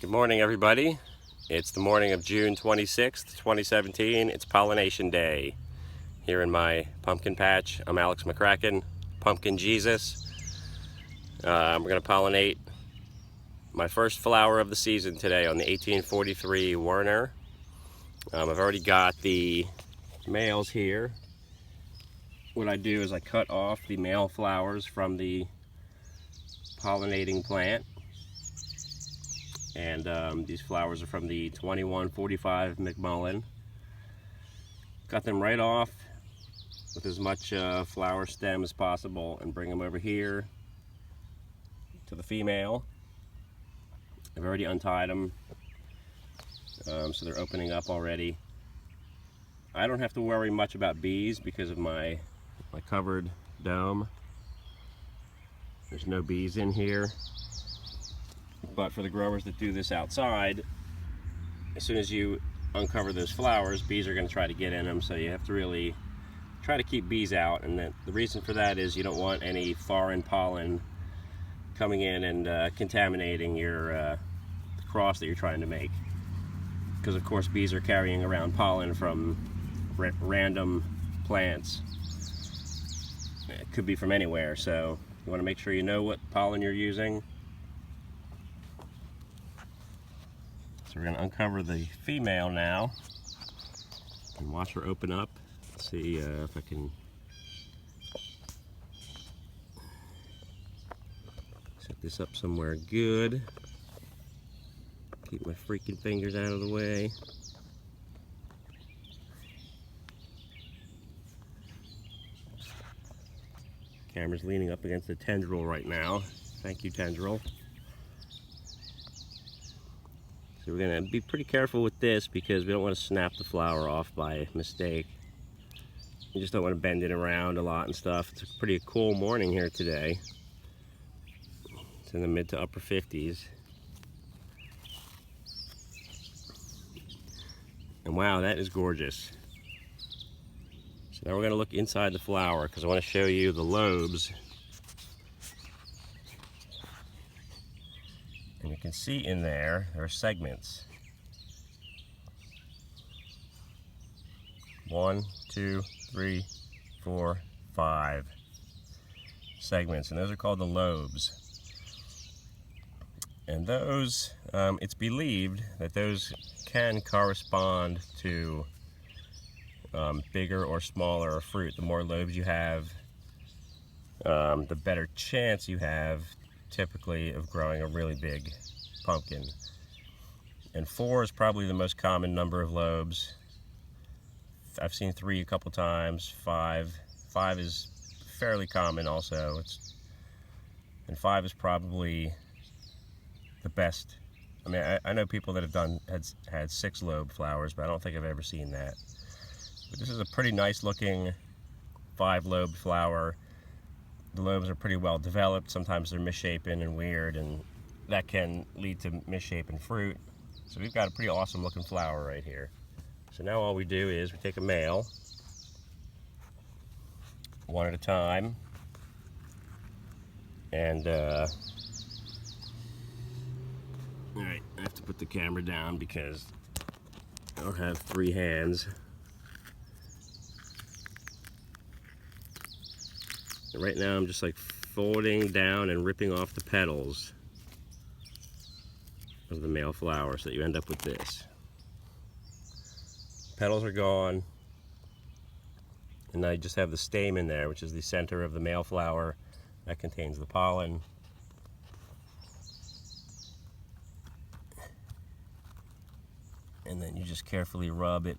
Good morning, everybody. It's the morning of June 26th, 2017. It's Pollination Day here in my pumpkin patch. I'm Alex McCracken, Pumpkin Jesus. We're going to pollinate my first flower of the season today on the 1843 Werner. I've already got the males here. What I do is I cut off the male flowers from the pollinating plant. And these flowers are from the 2145 McMullen. Cut them right off with as much flower stem as possible and bring them over here to the female. I've already untied them, so they're opening up already. I don't have to worry much about bees because of my covered dome. There's no bees in here. But for the growers that do this outside, as soon as you uncover those flowers, bees are going to try to get in them, so you have to really try to keep bees out. And the reason for that is you don't want any foreign pollen coming in and contaminating your cross that you're trying to make, because of course bees are carrying around pollen from random plants. It could be from anywhere, so you want to make sure you know what pollen you're using. So we're going to uncover the female now and watch her open up. Let's see if I can set this up somewhere good. Keep my freaking fingers out of the way. Camera's leaning up against the tendril right now. Thank you, tendril. So we're going to be pretty careful with this because we don't want to snap the flower off by mistake. You just don't want to bend it around a lot and stuff. It's a pretty cool morning here today. It's in the mid to upper 50s. And wow, that is gorgeous. So now we're going to look inside the flower because I want to show you the lobes. And you can see in there are segments. 1, 2, 3, 4, 5 segments, and those are called the lobes. And those, it's believed that those can correspond to bigger or smaller fruit. The more lobes you have, the better chance you have typically of growing a really big pumpkin. And 4 is probably the most common number of lobes. I've seen 3 a couple times. 5 is fairly common also. And 5 is probably the best. I mean, I know people that have had 6 lobe flowers, but I don't think I've ever seen that. But this is a pretty nice looking 5-lobed flower. The lobes are pretty well developed. Sometimes they're misshapen and weird, and that can lead to misshapen fruit. So we've got a pretty awesome looking flower right here. So now all we do is we take a male, one at a time, and all right, I have to put the camera down because I don't have 3 hands. And right now I'm just like folding down and ripping off the petals of the male flower so that you end up with this. Petals are gone, and I just have the stamen there, which is the center of the male flower that contains the pollen. And then you just carefully rub it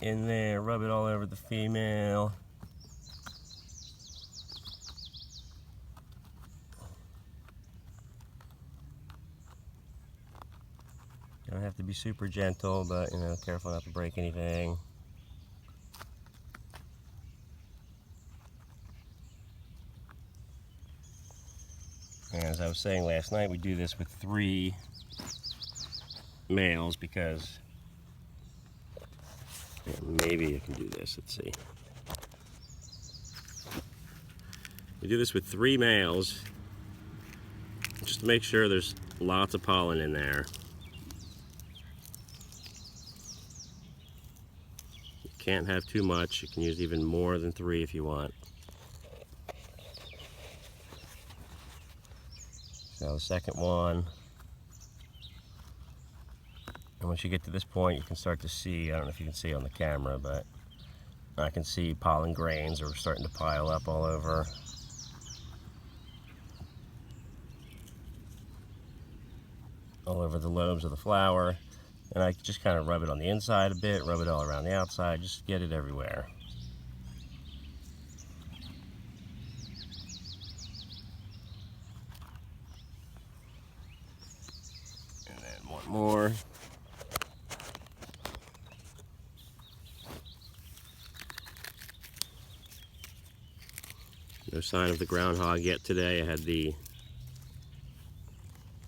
in there, rub it all over the female. You don't have to be super gentle, but careful not to break anything. And as I was saying last night, we do this with 3 males because maybe I can do this. Let's see. We do this with 3 males just to make sure there's lots of pollen in there. can't have too much. You can use even more than 3 if you want. So the second one. And once you get to this point, you can start to see, I don't know if you can see on the camera, but I can see pollen grains are starting to pile up all over. All over the lobes of the flower. And I just kind of rub it on the inside a bit, rub it all around the outside, just get it everywhere. And then one more. No sign of the groundhog yet today. I had the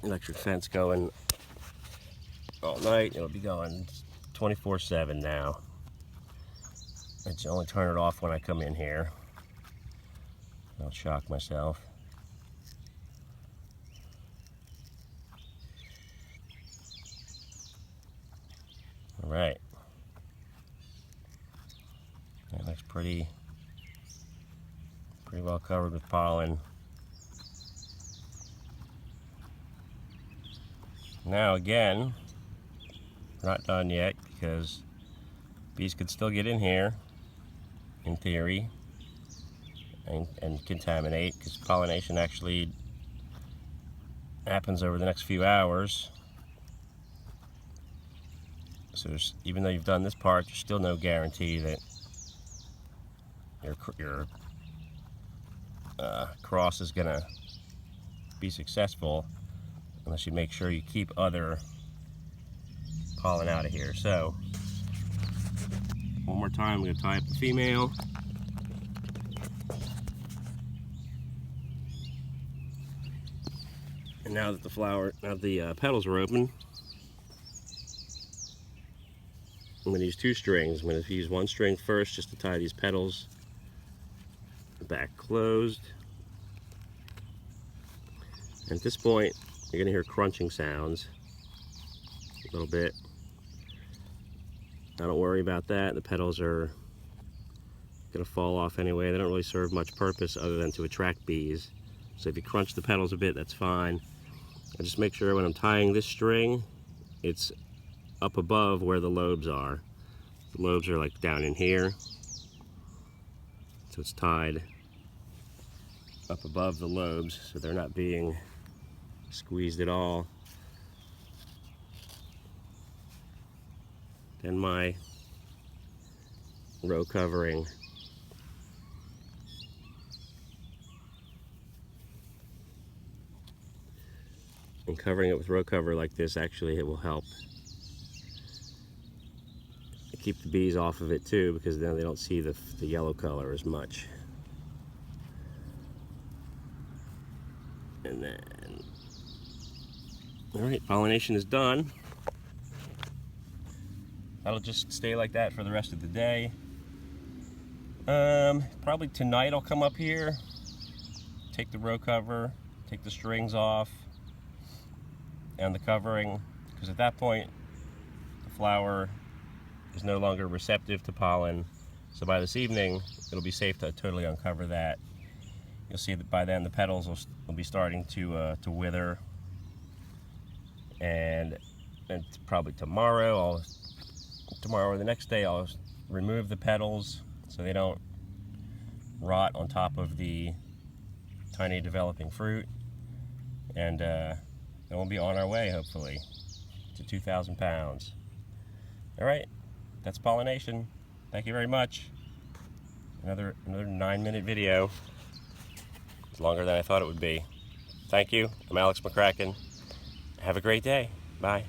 electric fence going all night. It'll be going 24/7 now. I just only turn it off when I come in here. I'll shock myself. All right. That looks pretty well covered with pollen. Now again, we're not done yet because bees could still get in here, in theory, and contaminate, because pollination actually happens over the next few hours. So even though you've done this part, there's still no guarantee that your cross is going to be successful unless you make sure you keep other pollen out of here. So one more time, we're going to tie up the female. And now that the petals are open, I'm going to use 2 strings. I'm going to use 1 string first just to tie these petals back closed. And at this point, you're going to hear crunching sounds a little bit. Now don't worry about that. The petals are going to fall off anyway. They don't really serve much purpose other than to attract bees. So if you crunch the petals a bit, that's fine. I just make sure when I'm tying this string, it's up above where the lobes are. The lobes are like down in here. So it's tied up above the lobes so they're not being squeezed at all. Then my row covering. And covering it with row cover like this, actually it will help keep the bees off of it too, because then they don't see the yellow color as much. And then, all right, pollination is done. That'll just stay like that for the rest of the day. Probably tonight I'll come up here, take the row cover, take the strings off, and the covering, because at that point the flower is no longer receptive to pollen. So by this evening, it'll be safe to totally uncover that. You'll see that by then the petals will be starting to wither, and probably tomorrow or the next day I'll remove the petals so they don't rot on top of the tiny developing fruit, and then we'll be on our way hopefully to 2,000 pounds. All right, that's pollination. Thank you very much. Another 9-minute video. It's longer than I thought it would be. Thank you. I'm Alex McCracken. Have a great day. Bye.